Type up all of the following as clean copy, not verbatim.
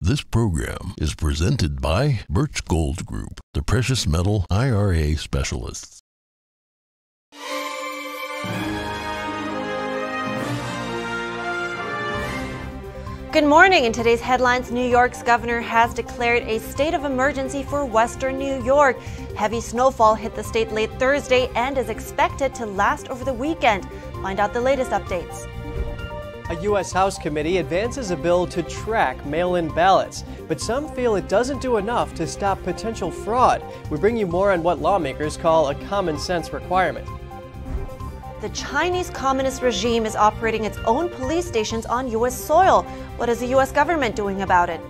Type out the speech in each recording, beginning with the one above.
This program is presented by Birch Gold Group, the precious metal IRA specialists. Good morning. In today's headlines, New York's governor has declared a state of emergency for western New York. Heavy snowfall hit the state late Thursday and is expected to last over the weekend. Find out the latest updates. A U.S. House committee advances a bill to track mail-in ballots, but some feel it doesn't do enough to stop potential fraud. We bring you more on what lawmakers call a common sense requirement. The Chinese Communist regime is operating its own police stations on U.S. soil. What is the U.S. government doing about it?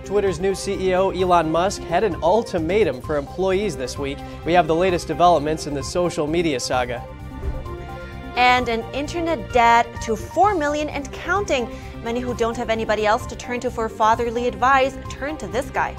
Twitter's new CEO, Elon Musk, had an ultimatum for employees this week. We have the latest developments in the social media saga. And an internet dad to 4 million and counting. Many who don't have anybody else to turn to for fatherly advice turn to this guy.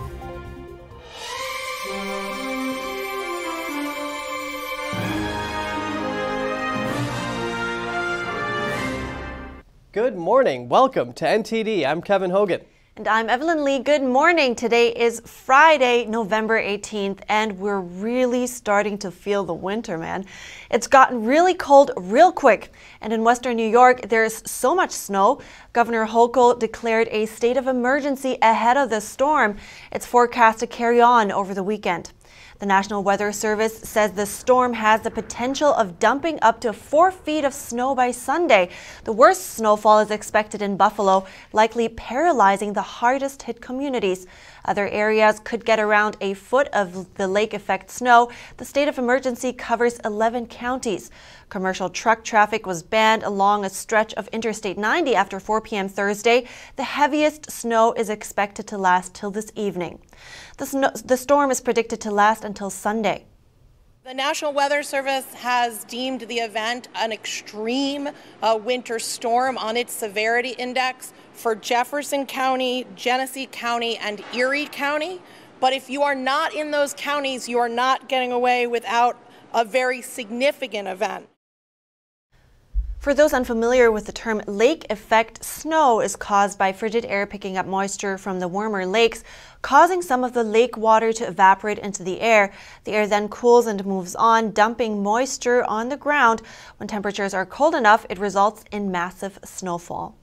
Good morning. Welcome to NTD. I'm Kevin Hogan. And I'm Evelyn Lee. Good morning. Today is Friday, November 18th, and we're really starting to feel the winter, man. It's gotten really cold real quick. And in western New York, there's so much snow. Governor Hochul declared a state of emergency ahead of the storm. It's forecast to carry on over the weekend. The National Weather Service says the storm has the potential of dumping up to 4 feet of snow by Sunday. The worst snowfall is expected in Buffalo, likely paralyzing the hardest hit communities. Other areas could get around a foot of the lake effect snow. The state of emergency covers 11 counties. Commercial truck traffic was banned along a stretch of Interstate 90 after 4 p.m. Thursday. The heaviest snow is expected to last till this evening. The storm is predicted to last until Sunday. The National Weather Service has deemed the event an extreme winter storm on its severity index for Jefferson County, Genesee County, and Erie County. But if you are not in those counties, you are not getting away without a very significant event. For those unfamiliar with the term, lake effect snow is caused by frigid air picking up moisture from the warmer lakes, causing some of the lake water to evaporate into the air. The air then cools and moves on, dumping moisture on the ground. When temperatures are cold enough, it results in massive snowfall.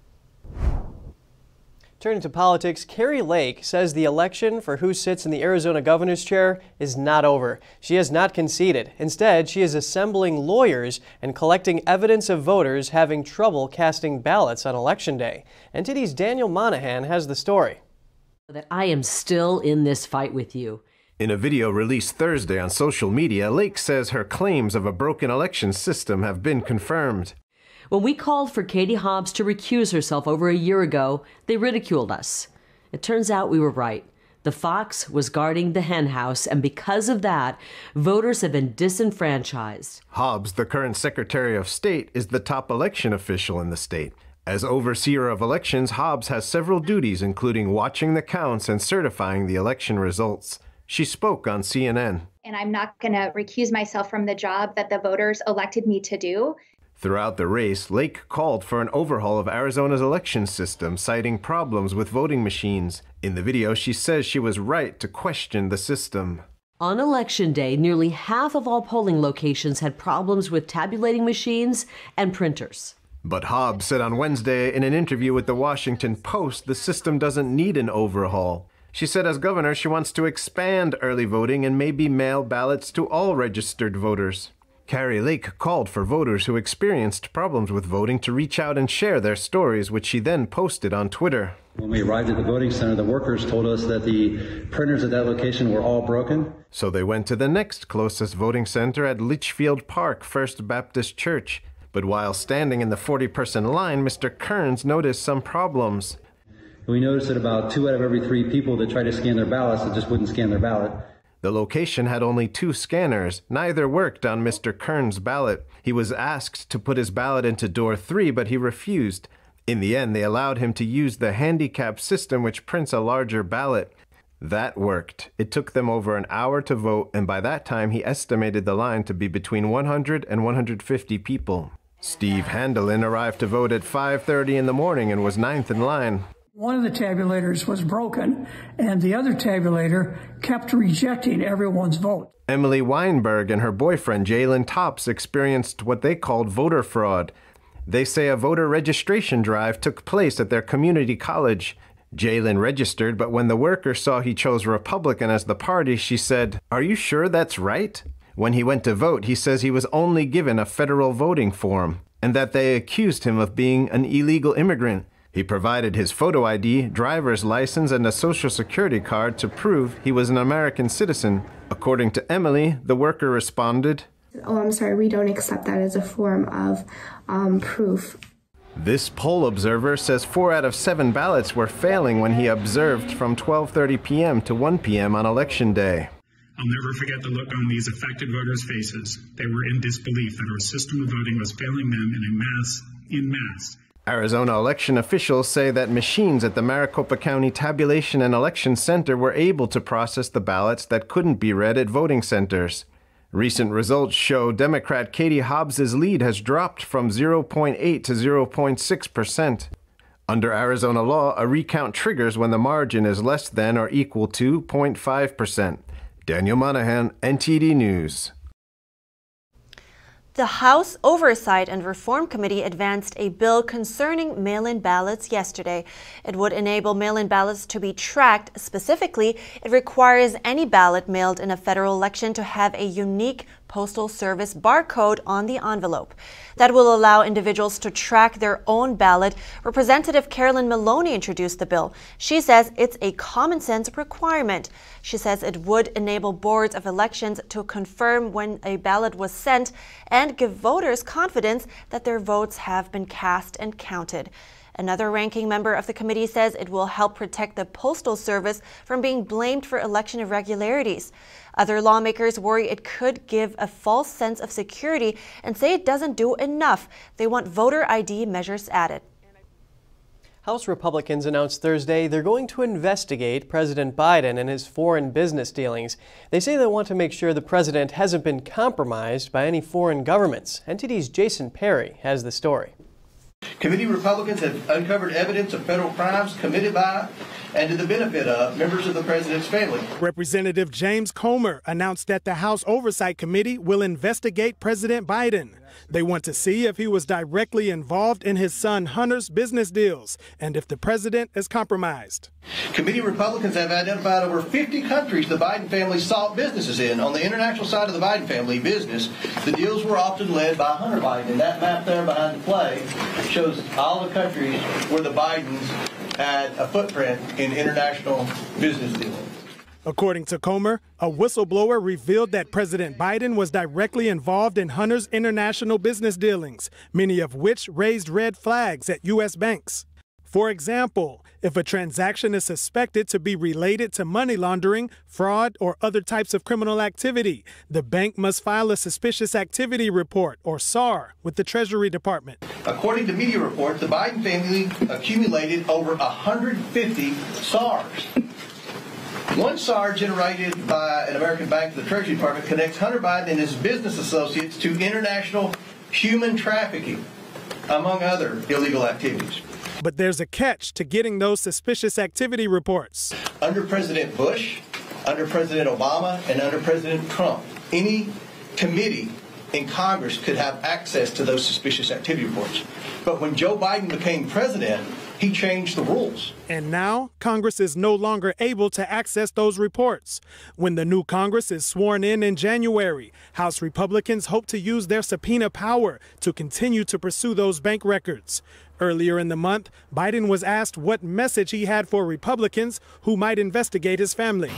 Turning to politics, Kari Lake says the election for who sits in the Arizona governor's chair is not over. She has not conceded. Instead, she is assembling lawyers and collecting evidence of voters having trouble casting ballots on Election Day. NTD's Daniel Monahan has the story. That I am still in this fight with you. In a video released Thursday on social media, Lake says her claims of a broken election system have been confirmed. When we called for Katie Hobbs to recuse herself over a year ago, they ridiculed us. It turns out we were right. The fox was guarding the hen house, and because of that, voters have been disenfranchised. Hobbs, the current Secretary of State, is the top election official in the state. As overseer of elections, Hobbs has several duties, including watching the counts and certifying the election results. She spoke on CNN. And I'm not going to recuse myself from the job that the voters elected me to do. Throughout the race, Lake called for an overhaul of Arizona's election system, citing problems with voting machines. In the video, she says she was right to question the system. On Election Day, nearly half of all polling locations had problems with tabulating machines and printers. But Hobbs said on Wednesday in an interview with the Washington Post the system doesn't need an overhaul. She said as governor she wants to expand early voting and maybe mail ballots to all registered voters. Kari Lake called for voters who experienced problems with voting to reach out and share their stories, which she then posted on Twitter. When we arrived at the voting center, the workers told us that the printers at that location were all broken. So they went to the next closest voting center at Litchfield Park First Baptist Church. But while standing in the 40-person line, Mr. Kearns noticed some problems. We noticed that about 2 out of every 3 people that tried to scan their ballots that just wouldn't scan their ballot. The location had only 2 scanners. Neither worked on Mr. Kearns' ballot. He was asked to put his ballot into door 3, but he refused. In the end, they allowed him to use the handicap system, which prints a larger ballot. That worked. It took them over an hour to vote, and by that time, he estimated the line to be between 100 and 150 people. Steve Handelin arrived to vote at 5:30 in the morning and was 9th in line. One of the tabulators was broken, and the other tabulator kept rejecting everyone's vote. Emily Weinberg and her boyfriend, Jalen Tops, experienced what they called voter fraud. They say a voter registration drive took place at their community college. Jalen registered, but when the worker saw he chose Republican as the party, she said, "Are you sure that's right?" When he went to vote, he says he was only given a federal voting form, and that they accused him of being an illegal immigrant. He provided his photo ID, driver's license, and a social security card to prove he was an American citizen. According to Emily, the worker responded, "Oh, I'm sorry, we don't accept that as a form of proof." This poll observer says 4 out of 7 ballots were failing when he observed from 12:30 p.m. to 1 p.m. on Election Day. I'll never forget the look on these affected voters' faces. They were in disbelief that our system of voting was failing them in mass. Arizona election officials say that machines at the Maricopa County Tabulation and Election Center were able to process the ballots that couldn't be read at voting centers. Recent results show Democrat Katie Hobbs's lead has dropped from 0.8 to 0.6%. Under Arizona law, a recount triggers when the margin is less than or equal to 0.5%. Daniel Monahan, NTD News. The House Oversight and Reform Committee advanced a bill concerning mail-in ballots yesterday. It would enable mail-in ballots to be tracked. Specifically, it requires any ballot mailed in a federal election to have a unique Postal Service barcode on the envelope. That will allow individuals to track their own ballot. Representative Carolyn Maloney introduced the bill. She says it's a common sense requirement. She says it would enable boards of elections to confirm when a ballot was sent and give voters confidence that their votes have been cast and counted. Another ranking member of the committee says it will help protect the Postal Service from being blamed for election irregularities. Other lawmakers worry it could give a false sense of security and say it doesn't do enough. They want voter ID measures added. House Republicans announced Thursday they're going to investigate President Biden and his foreign business dealings. They say they want to make sure the president hasn't been compromised by any foreign governments. NTD's Jason Perry has the story. Committee Republicans have uncovered evidence of federal crimes committed by and to the benefit of members of the president's family. Representative James Comer announced that the House Oversight Committee will investigate President Biden. They want to see if he was directly involved in his son Hunter's business deals and if the president is compromised. Committee Republicans have identified over 50 countries the Biden family sought businesses in. On the international side of the Biden family business, the deals were often led by Hunter Biden. And that map there behind the play shows all the countries where the Bidens had a footprint in international business dealings. According to Comer, a whistleblower revealed that President Biden was directly involved in Hunter's international business dealings, many of which raised red flags at U.S. banks. For example, if a transaction is suspected to be related to money laundering, fraud, or other types of criminal activity, the bank must file a suspicious activity report, or SAR, with the Treasury Department. According to media reports, the Biden family accumulated over 150 SARs. One SAR generated by an American bank to the Treasury Department connects Hunter Biden and his business associates to international human trafficking, among other illegal activities. But there's a catch to getting those suspicious activity reports. Under President Bush, under President Obama, and under President Trump, any committee in Congress could have access to those suspicious activity reports. But when Joe Biden became president, he changed the rules. And now Congress is no longer able to access those reports. When the new Congress is sworn in January, House Republicans hope to use their subpoena power to continue to pursue those bank records. Earlier in the month, Biden was asked what message he had for Republicans who might investigate his family.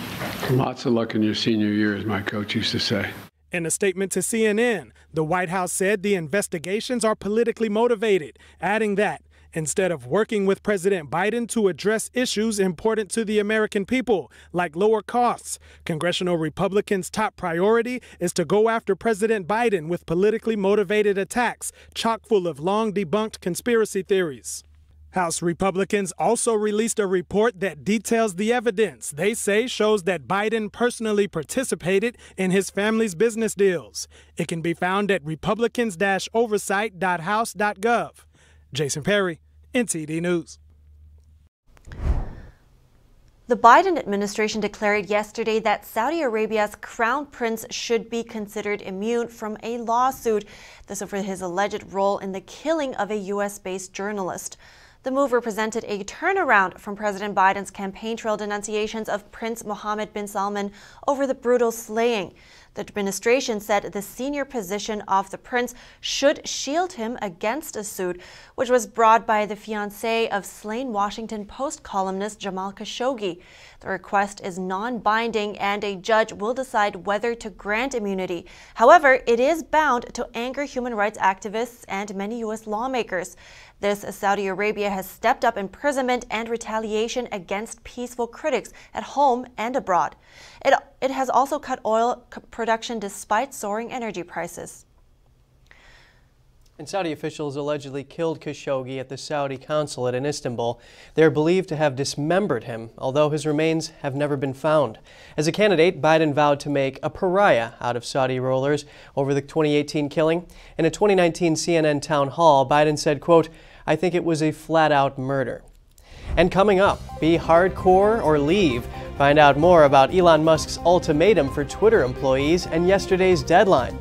Lots of luck in your senior year, as my coach used to say. In a statement to CNN, the White House said the investigations are politically motivated, adding that instead of working with President Biden to address issues important to the American people, like lower costs, congressional Republicans' top priority is to go after President Biden with politically motivated attacks, chock full of long-debunked conspiracy theories. House Republicans also released a report that details the evidence they say shows that Biden personally participated in his family's business deals. It can be found at republicans-oversight.house.gov. Jason Perry, NTD News. The Biden administration declared yesterday that Saudi Arabia's crown prince should be considered immune from a lawsuit. This over his alleged role in the killing of a U.S.-based journalist. The move represented a turnaround from President Biden's campaign trail denunciations of Prince Mohammed bin Salman over the brutal slaying. The administration said the senior position of the prince should shield him against a suit, which was brought by the fiancé of slain Washington Post columnist Jamal Khashoggi. The request is non-binding and a judge will decide whether to grant immunity. However, it is bound to anger human rights activists and many U.S. lawmakers. This as Saudi Arabia has stepped up imprisonment and retaliation against peaceful critics at home and abroad. It has also cut oil production despite soaring energy prices. And Saudi officials allegedly killed Khashoggi at the Saudi consulate in Istanbul. They are believed to have dismembered him, although his remains have never been found. As a candidate, Biden vowed to make a pariah out of Saudi rulers over the 2018 killing. In a 2019 CNN town hall, Biden said, quote, "I think it was a flat-out murder." And coming up, be hardcore or leave. Find out more about Elon Musk's ultimatum for Twitter employees and yesterday's deadline.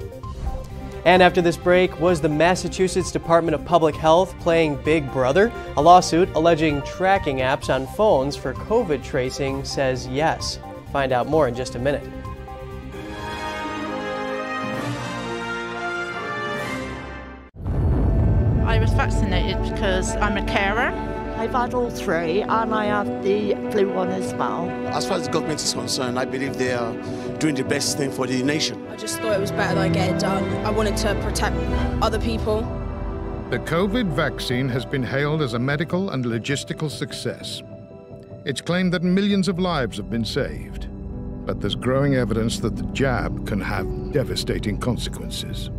And after this break, was the Massachusetts Department of Public Health playing Big Brother? A lawsuit alleging tracking apps on phones for COVID tracing says yes. Find out more in just a minute. I was vaccinated because I'm a carer. I've had all three and I have the flu one as well. As far as the government is concerned, I believe they are doing the best thing for the nation. I just thought it was better that I get it done. I wanted to protect other people. The COVID vaccine has been hailed as a medical and logistical success. It's claimed that millions of lives have been saved. But there's growing evidence that the jab can have devastating consequences.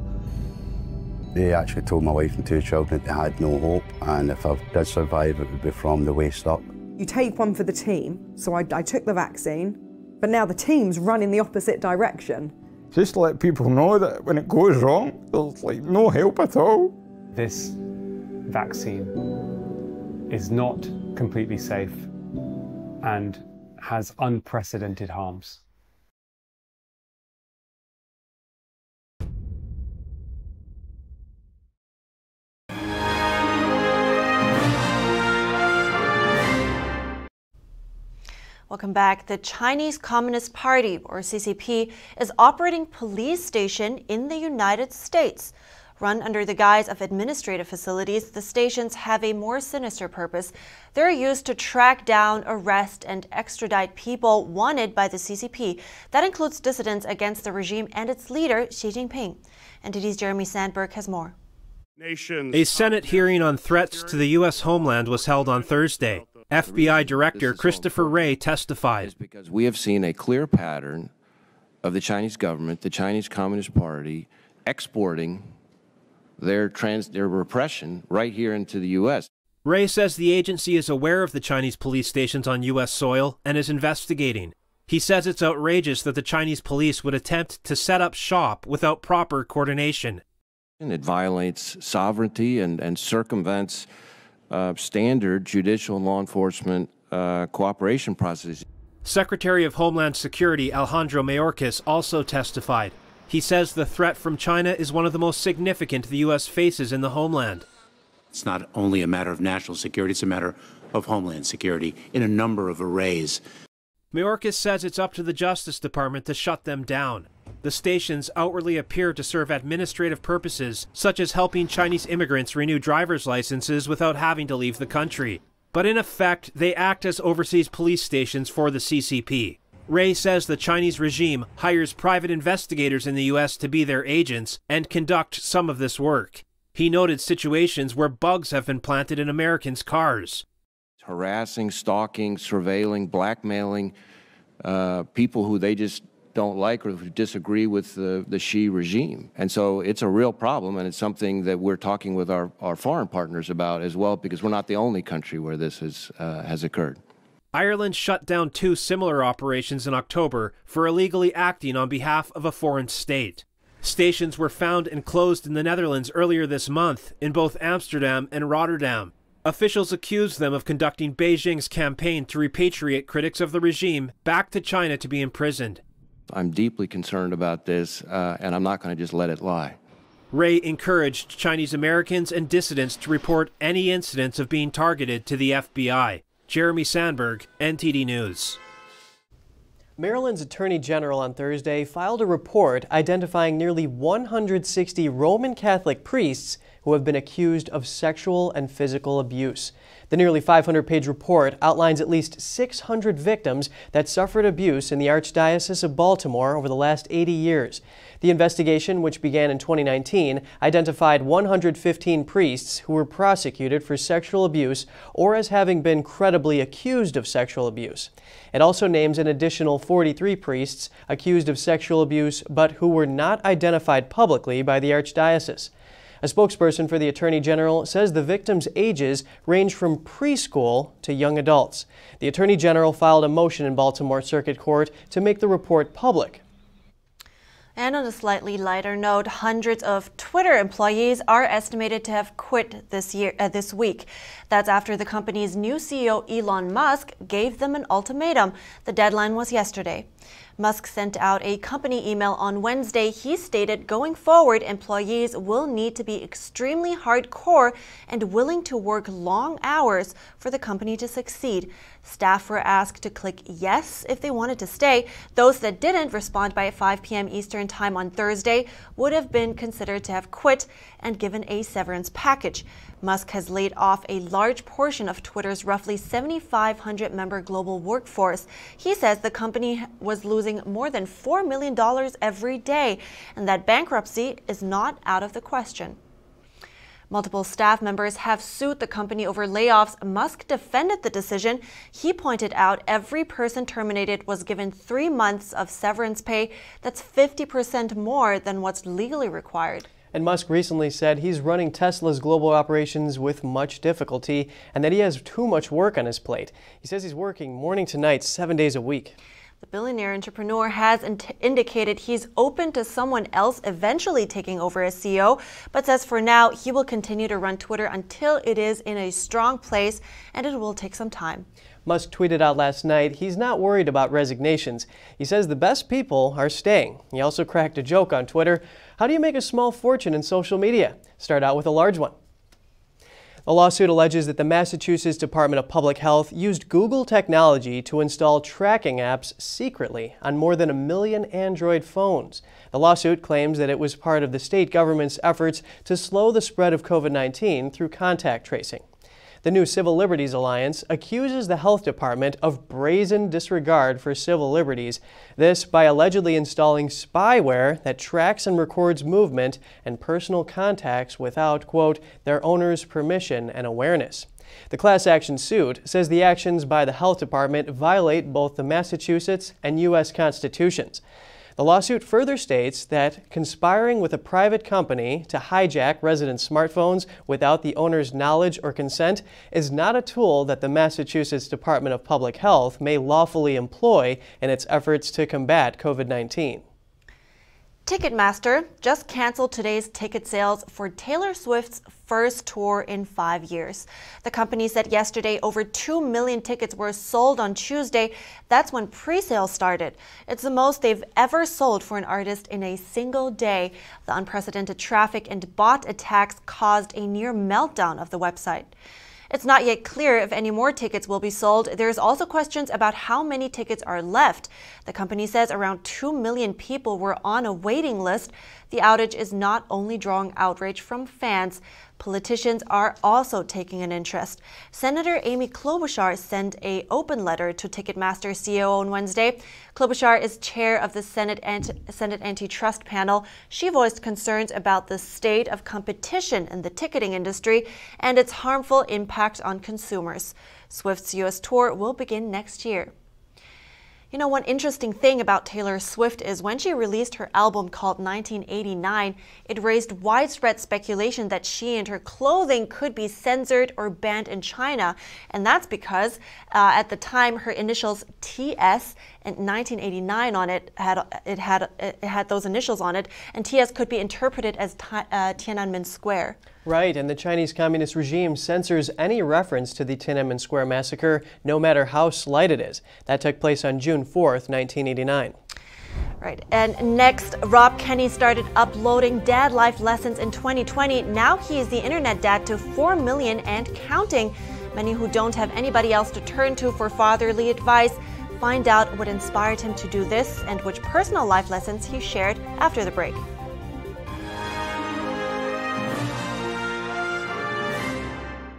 They actually told my wife and two children that they had no hope, and if I did survive, it would be from the waist up. You take one for the team, so I took the vaccine, but now the team's run in the opposite direction. Just to let people know that when it goes wrong, there's like no help at all. This vaccine is not completely safe and has unprecedented harms. Welcome back. The Chinese Communist Party, or CCP, is operating police station in the United States. Run under the guise of administrative facilities, the stations have a more sinister purpose. They're used to track down, arrest, and extradite people wanted by the CCP. That includes dissidents against the regime and its leader, Xi Jinping. NTD's Jeremy Sandberg has more. A Senate hearing on threats to the U.S. homeland was held on Thursday. FBI Director Christopher Wray testified. Because we have seen a clear pattern of the Chinese government, the Chinese Communist Party, exporting their repression right here into the U.S. Wray says the agency is aware of the Chinese police stations on U.S. soil and is investigating. He says it's outrageous that the Chinese police would attempt to set up shop without proper coordination. It violates sovereignty and circumvents standard judicial and law enforcement cooperation processes. Secretary of Homeland Security Alejandro Mayorkas also testified. He says the threat from China is one of the most significant the U.S. faces in the homeland. It's not only a matter of national security, it's a matter of homeland security in a number of arrays. Mayorkas says it's up to the Justice Department to shut them down. The stations outwardly appear to serve administrative purposes, such as helping Chinese immigrants renew driver's licenses without having to leave the country. But in effect, they act as overseas police stations for the CCP. Wray says the Chinese regime hires private investigators in the U.S. to be their agents and conduct some of this work. He noted situations where bugs have been planted in Americans' cars. Harassing, stalking, surveilling, blackmailing people who they just don't like or who disagree with the Xi regime. And so it's a real problem, and it's something that we're talking with our foreign partners about as well, because we're not the only country where this has occurred. Ireland shut down 2 similar operations in October for illegally acting on behalf of a foreign state. Stations were found and closed in the Netherlands earlier this month in both Amsterdam and Rotterdam. Officials accused them of conducting Beijing's campaign to repatriate critics of the regime back to China to be imprisoned. I'm deeply concerned about this, and I'm not going to just let it lie. Ray encouraged Chinese Americans and dissidents to report any incidents of being targeted to the FBI. Jeremy Sandberg, NTD News. Maryland's Attorney General on Thursday filed a report identifying nearly 160 Roman Catholic priests who have been accused of sexual and physical abuse. The nearly 500-page report outlines at least 600 victims that suffered abuse in the Archdiocese of Baltimore over the last 80 years. The investigation, which began in 2019, identified 115 priests who were prosecuted for sexual abuse or as having been credibly accused of sexual abuse. It also names an additional 43 priests accused of sexual abuse but who were not identified publicly by the Archdiocese. A spokesperson for the Attorney General says the victims' ages range from preschool to young adults. The Attorney General filed a motion in Baltimore Circuit Court to make the report public. And on a slightly lighter note, hundreds of Twitter employees are estimated to have quit this week. That's after the company's new CEO Elon Musk gave them an ultimatum. The deadline was yesterday. Musk sent out a company email on Wednesday. He stated going forward, employees will need to be extremely hardcore and willing to work long hours for the company to succeed. Staff were asked to click yes if they wanted to stay. Those that didn't respond by 5 p.m. Eastern Time on Thursday would have been considered to have quit and given a severance package. Musk has laid off a large portion of Twitter's roughly 7,500 member global workforce. He says the company was losing more than $4 million every day and that bankruptcy is not out of the question. Multiple staff members have sued the company over layoffs. Musk defended the decision. He pointed out every person terminated was given 3 months of severance pay. That's 50% more than what's legally required. And Musk recently said he's running Tesla's global operations with much difficulty and that he has too much work on his plate. He says he's working morning to night, 7 days a week. The billionaire entrepreneur has indicated he's open to someone else eventually taking over as CEO, but says for now he will continue to run Twitter until it is in a strong place, and it will take some time. Musk tweeted out last night he's not worried about resignations. He says the best people are staying. He also cracked a joke on Twitter. How do you make a small fortune in social media? Start out with a large one. The lawsuit alleges that the Massachusetts Department of Public Health used Google technology to install tracking apps secretly on more than 1 million Android phones. The lawsuit claims that it was part of the state government's efforts to slow the spread of COVID-19 through contact tracing. The new Civil Liberties Alliance accuses the health department of brazen disregard for civil liberties, this by allegedly installing spyware that tracks and records movement and personal contacts without, quote, their owner's permission and awareness. The class action suit says the actions by the health department violate both the Massachusetts and U.S. constitutions. The lawsuit further states that conspiring with a private company to hijack resident smartphones without the owner's knowledge or consent is not a tool that the Massachusetts Department of Public Health may lawfully employ in its efforts to combat COVID-19. Ticketmaster just canceled today's ticket sales for Taylor Swift's first tour in 5 years. The company said yesterday over 2 million tickets were sold on Tuesday. That's when pre-sales started. It's the most they've ever sold for an artist in a single day. The unprecedented traffic and bot attacks caused a near meltdown of the website. It's not yet clear if any more tickets will be sold. There's also questions about how many tickets are left. The company says around 2 million people were on a waiting list. The outage is not only drawing outrage from fans. Politicians are also taking an interest. Senator Amy Klobuchar sent an open letter to Ticketmaster CEO on Wednesday. Klobuchar is chair of the Senate Antitrust Panel. She voiced concerns about the state of competition in the ticketing industry and its harmful impact on consumers. Swift's U.S. tour will begin next year. You know, one interesting thing about Taylor Swift is when she released her album called 1989, it raised widespread speculation that she and her clothing could be censored or banned in China. And that's because at the time her initials TS and 1989 on it had those initials on it, and TS could be interpreted as Tiananmen Square. Right, and the Chinese Communist regime censors any reference to the Tiananmen Square massacre, no matter how slight it is. That took place on June 4th, 1989. Right, and next, Rob Kenny started uploading dad life lessons in 2020. Now he is the internet dad to 4 million and counting. Many who don't have anybody else to turn to for fatherly advice. Find out what inspired him to do this and which personal life lessons he shared after the break.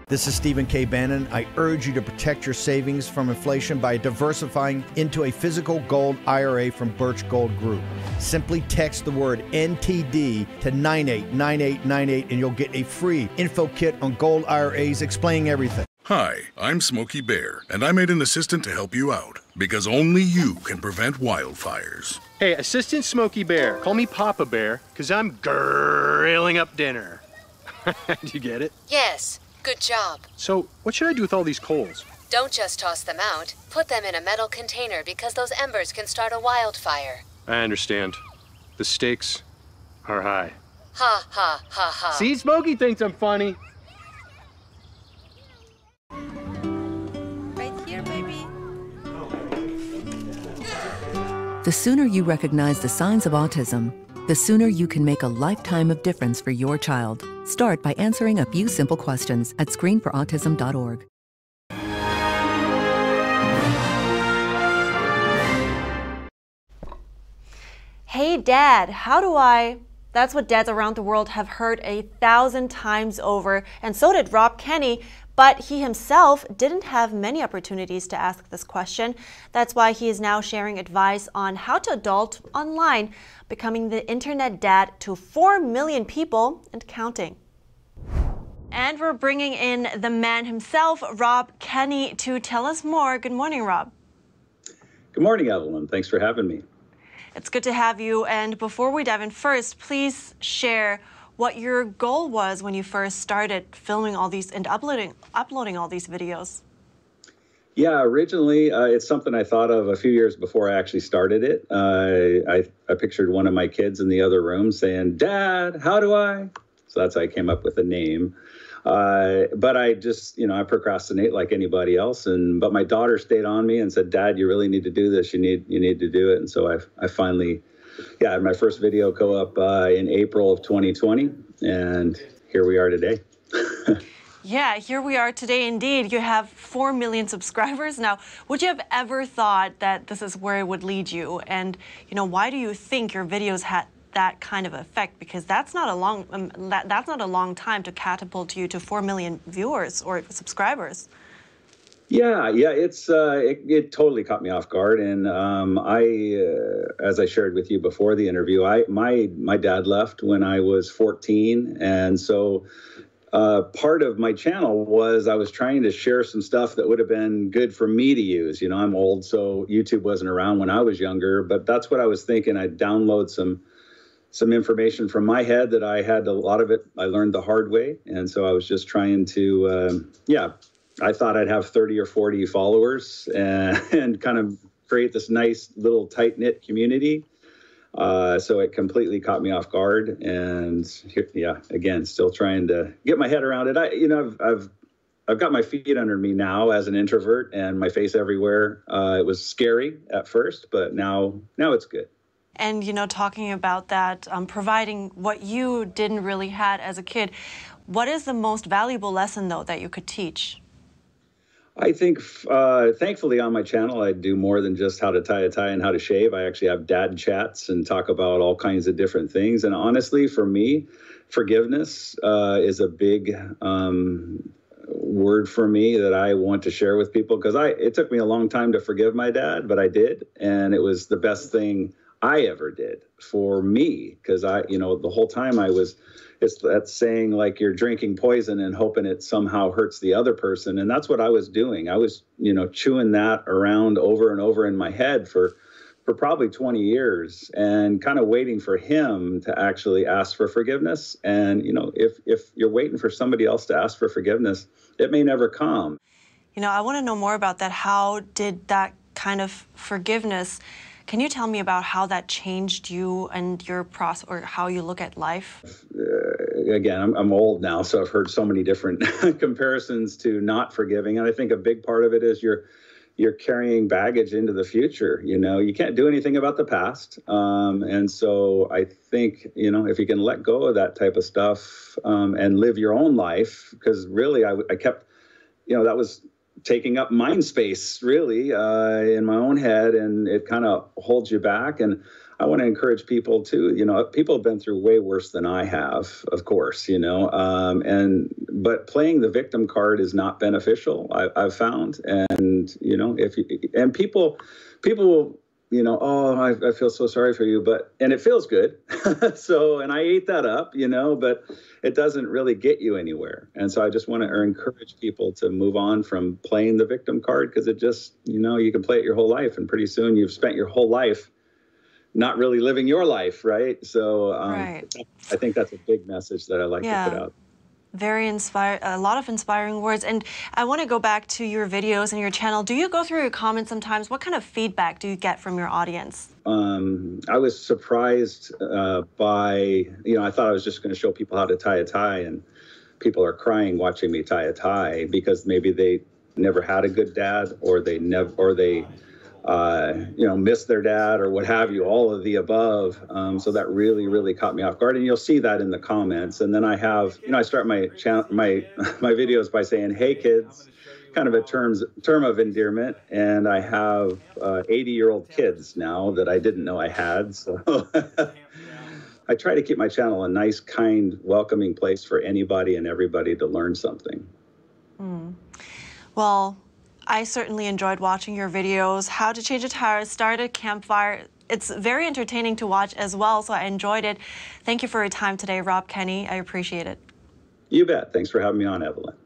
This is Stephen K. Bannon. I urge you to protect your savings from inflation by diversifying into a physical gold IRA from Birch Gold Group. Simply text the word NTD to 989898 and you'll get a free info kit on gold IRAs explaining everything. Hi, I'm Smokey Bear, and I made an assistant to help you out, because only you can prevent wildfires. Hey, Assistant Smokey Bear, call me Papa Bear, because I'm grilling up dinner. Do you get it? Yes. Good job. So, what should I do with all these coals? Don't just toss them out. Put them in a metal container because those embers can start a wildfire. I understand. The stakes are high. Ha ha ha ha. See, Smokey thinks I'm funny. Right here, baby. The sooner you recognize the signs of autism, the sooner you can make a lifetime of difference for your child. Start by answering a few simple questions at screenforautism.org. Hey Dad, how do I? That's what dads around the world have heard 1,000 times over, and so did Rob Kenny. But he himself didn't have many opportunities to ask this question. That's why he is now sharing advice on how to adult online, becoming the internet dad to 4 million people and counting. And we're bringing in the man himself, Rob Kenny, to tell us more. Good morning, Rob. Good morning, Evelyn. Thanks for having me. It's good to have you. And before we dive in first, please share what your goal was when you first started filming all these and uploading all these videos. Yeah, originally it's something I thought of a few years before I actually started it. I pictured one of my kids in the other room saying, "Dad, how do I?" So that's how I came up with the name. But I just, I procrastinate like anybody else. But my daughter stayed on me and said, "Dad, you really need to do this. You need to do it." And so I finally, I had my first video go up in April of 2020, and here we are today. Yeah, here we are today indeed. You have 4 million subscribers now. Would you have ever thought that this is where it would lead you? And, why do you think your videos had that kind of effect? Because that's not a long time to catapult you to 4 million viewers or subscribers. Yeah, it totally caught me off guard, and as I shared with you before the interview, my dad left when I was 14, and so part of my channel was I was trying to share some stuff that would have been good for me to use. I'm old, so YouTube wasn't around when I was younger, but that's what I was thinking. I'd download some information from my head that I had. A lot of it I learned the hard way, and so I was just trying to I thought I'd have 30 or 40 followers and kind of create this nice little tight-knit community. So it completely caught me off guard, and again, still trying to get my head around it. I've got my feet under me now as an introvert and my face everywhere. It was scary at first, but now it's good. And, talking about that, providing what you didn't really had as a kid, what is the most valuable lesson, though, that you could teach? I think, thankfully, on my channel, I do more than just how to tie a tie and how to shave. I actually have dad chats and talk about all kinds of different things. And honestly, for me, forgiveness is a big word for me that I want to share with people, because it took me a long time to forgive my dad, but I did. And it was the best thing I ever did for me, because the whole time it's that saying, like, you're drinking poison and hoping it somehow hurts the other person. And that's what I was doing. I was, chewing that around over and over in my head for probably 20 years and kind of waiting for him to actually ask for forgiveness. And, if you're waiting for somebody else to ask for forgiveness, it may never come. I want to know more about that. How did that kind of forgiveness Can you tell me about how that changed you and your process, or how you look at life? Again, I'm old now, so I've heard so many different comparisons to not forgiving. And I think a big part of it is you're carrying baggage into the future. You know, you can't do anything about the past. And so I think, you know, if you can let go of that type of stuff and live your own life, because really I kept, you know, that was taking up mind space really in my own head, and it kind of holds you back. And I want to encourage people too, you know, people have been through way worse than I have, of course, you know, but playing the victim card is not beneficial, I've found. And, you know, people will, you know, oh, I feel so sorry for you, and it feels good. And I ate that up, you know, but it doesn't really get you anywhere. And so I just want to encourage people to move on from playing the victim card, because it just, you know, you can play it your whole life, and pretty soon you've spent your whole life not really living your life, right? So I think that's a big message that I like to put out. Very inspiring, a lot of inspiring words. And I want to go back to your videos and your channel. Do you go through your comments sometimes? What kind of feedback do you get from your audience? I was surprised by, you know, I thought I was just going to show people how to tie a tie, and people are crying watching me tie a tie because maybe they never had a good dad, or they you know, miss their dad, or what have you, all of the above. So that really, really caught me off guard. And you'll see that in the comments. And then I have, you know, I start my videos by saying, hey kids, kind of a term of endearment. And I have 80-year-old kids now that I didn't know I had. So I try to keep my channel a nice, kind, welcoming place for anybody and everybody to learn something. Well, I certainly enjoyed watching your videos. How to change a tire, start a campfire. It's very entertaining to watch as well, so I enjoyed it. Thank you for your time today, Rob Kenny. I appreciate it. You bet. Thanks for having me on, Evelyn.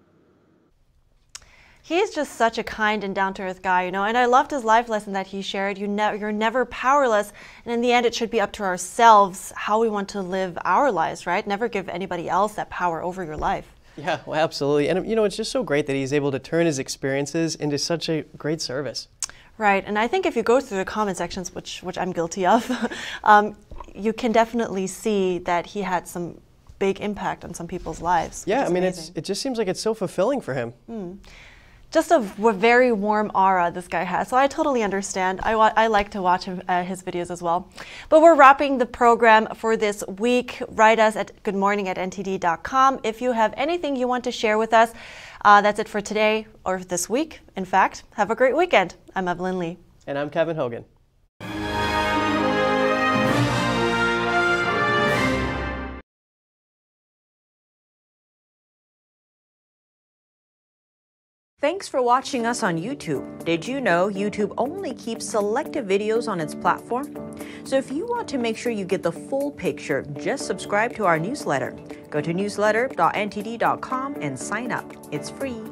He's just such a kind and down-to-earth guy, you know, and I loved his life lesson that he shared. You're never powerless, and in the end, it should be up to ourselves how we want to live our lives, right? Never give anybody else that power over your life. Yeah, well, absolutely. And, you know, it's just so great that he's able to turn his experiences into such a great service. Right, and I think if you go through the comment sections, which I'm guilty of, you can definitely see that he had some big impact on some people's lives. Yeah, I mean, it just seems like it's so fulfilling for him. Just a very warm aura this guy has, so I totally understand. I like to watch his videos as well. But we're wrapping the program for this week. Write us at goodmorning@ntd.com if you have anything you want to share with us. That's it for today, or this week, in fact. Have a great weekend. I'm Evelyn Lee. And I'm Kevin Hogan. Thanks for watching us on YouTube. Did you know YouTube only keeps selective videos on its platform? So if you want to make sure you get the full picture, just subscribe to our newsletter. Go to newsletter.ntd.com and sign up. It's free.